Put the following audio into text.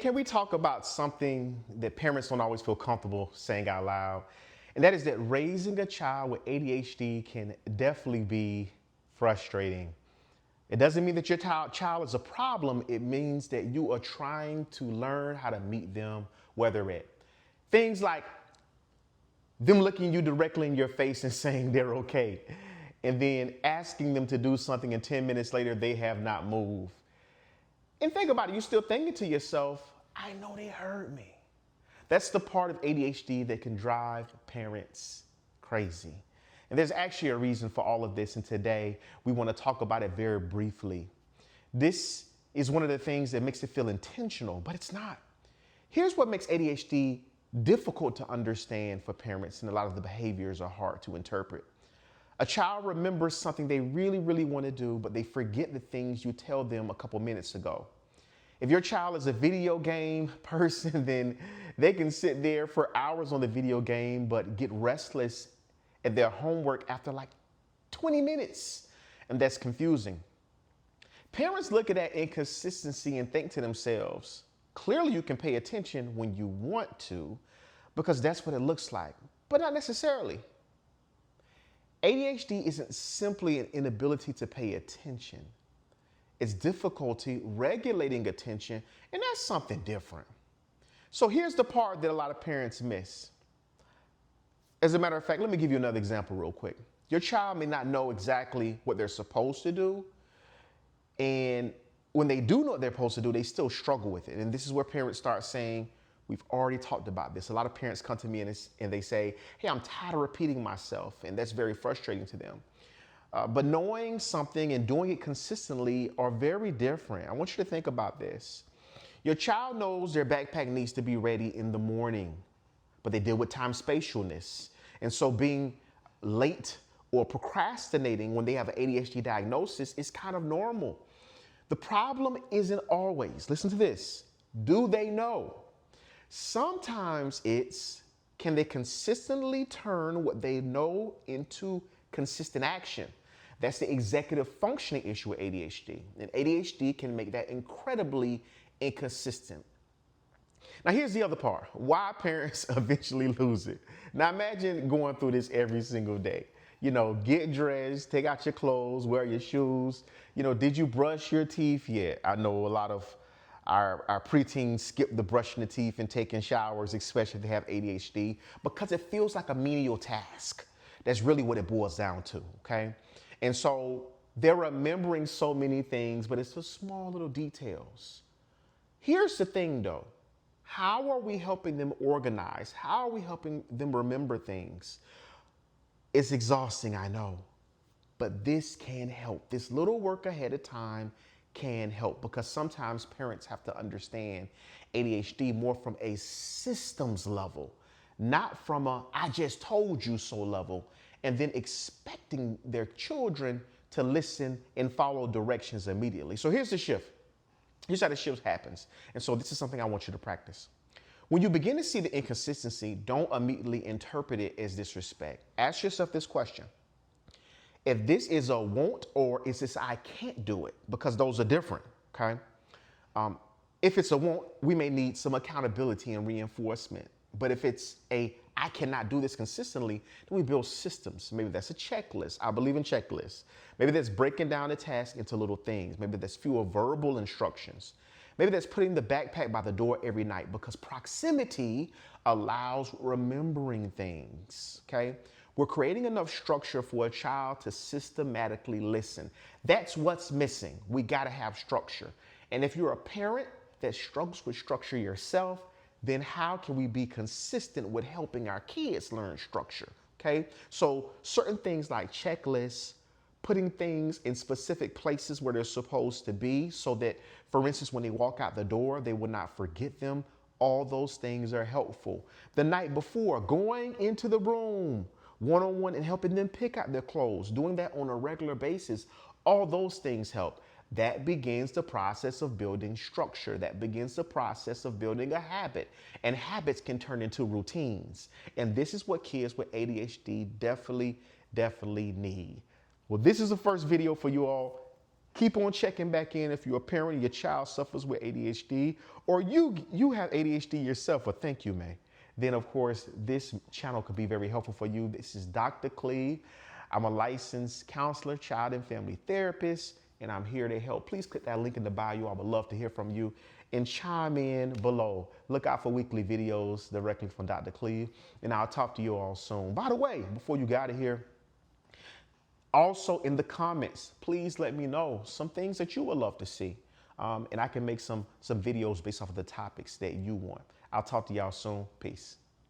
Can we talk about something that parents don't always feel comfortable saying out loud? And that is that raising a child with ADHD can definitely be frustrating. It doesn't mean that your child is a problem. It means that you are trying to learn how to meet them where they're at. Things like them looking you directly in your face and saying they're okay, and then asking them to do something and 10 minutes later they have not moved. And think about it, you're still thinking to yourself, I know they heard me. That's the part of ADHD that can drive parents crazy. And there's actually a reason for all of this, and today we want to talk about it very briefly. This is one of the things that makes it feel intentional, but it's not. Here's what makes ADHD difficult to understand for parents, and a lot of the behaviors are hard to interpret. A child remembers something they really want to do, but they forget the things you tell them a couple minutes ago. If your child is a video game person, then they can sit there for hours on the video game, but get restless at their homework after like 20 minutes. And that's confusing. Parents look at that inconsistency and think to themselves, clearly you can pay attention when you want to, because that's what it looks like, but not necessarily. ADHD isn't simply an inability to pay attention. It's difficulty regulating attention, and that's something different. So here's the part that a lot of parents miss. As a matter of fact, let me give you another example real quick. Your child may not know exactly what they're supposed to do, and when they do know what they're supposed to do, they still struggle with it. And this is where parents start saying, we've already talked about this. A lot of parents come to me and they say, hey, I'm tired of repeating myself. And that's very frustrating to them. But knowing something and doing it consistently are very different. I want you to think about this. Your child knows their backpack needs to be ready in the morning, but they deal with time spatialness. And so being late or procrastinating when they have an ADHD diagnosis is kind of normal. The problem isn't always, listen to this, do they know? Sometimes it's, can they consistently turn what they know into consistent action? That's the executive functioning issue with ADHD. And ADHD can make that incredibly inconsistent. Now here's the other part, why parents eventually lose it. Now imagine going through this every single day. You know, get dressed, take out your clothes, wear your shoes. You know, did you brush your teeth yet? I know a lot of our preteens skip the brushing the teeth and taking showers, especially if they have ADHD, because it feels like a menial task. That's really what it boils down to, okay? And so they're remembering so many things, but it's the small little details. Here's the thing though, how are we helping them organize? How are we helping them remember things? It's exhausting, I know, but this can help. This little work ahead of time can help, because sometimes parents have to understand ADHD more from a systems level, not from a I just told you so level, and then expecting their children to listen and follow directions immediately. So here's the shift. Here's how the shift happens. And so this is something I want you to practice. When you begin to see the inconsistency, don't immediately interpret it as disrespect. Ask yourself this question. If this is a won't, or is this I can't do it? Because those are different, okay? If it's a won't, we may need some accountability and reinforcement. But if it's a I cannot do this consistently, then we build systems. Maybe that's a checklist. I believe in checklists. Maybe that's breaking down the task into little things. Maybe that's fewer verbal instructions. Maybe that's putting the backpack by the door every night, because proximity allows remembering things, okay? We're creating enough structure for a child to systematically listen. That's what's missing. We gotta have structure. And if you're a parent that struggles with structure yourself, then how can we be consistent with helping our kids learn structure, okay? So certain things like checklists, putting things in specific places where they're supposed to be, so that, for instance, when they walk out the door, they will not forget them. All those things are helpful. The night before, going into the room, one-on-one, and helping them pick out their clothes, doing that on a regular basis, all those things help. That begins the process of building structure. That begins the process of building a habit. And habits can turn into routines. And this is what kids with ADHD definitely need. Well, this is the first video for you all. Keep on checking back in if you're a parent and your child suffers with ADHD, or you have ADHD yourself. Well, thank you, May. Then, of course, this channel could be very helpful for you. This is Dr. Cleve. I'm a licensed counselor, child and family therapist, and I'm here to help. Please click that link in the bio. I would love to hear from you, and chime in below. Look out for weekly videos directly from Dr. Cleve, and I'll talk to you all soon. By the way, before you get out of here, also in the comments, please let me know some things that you would love to see. And I can make some videos based off of the topics that you want. I'll talk to y'all soon. Peace.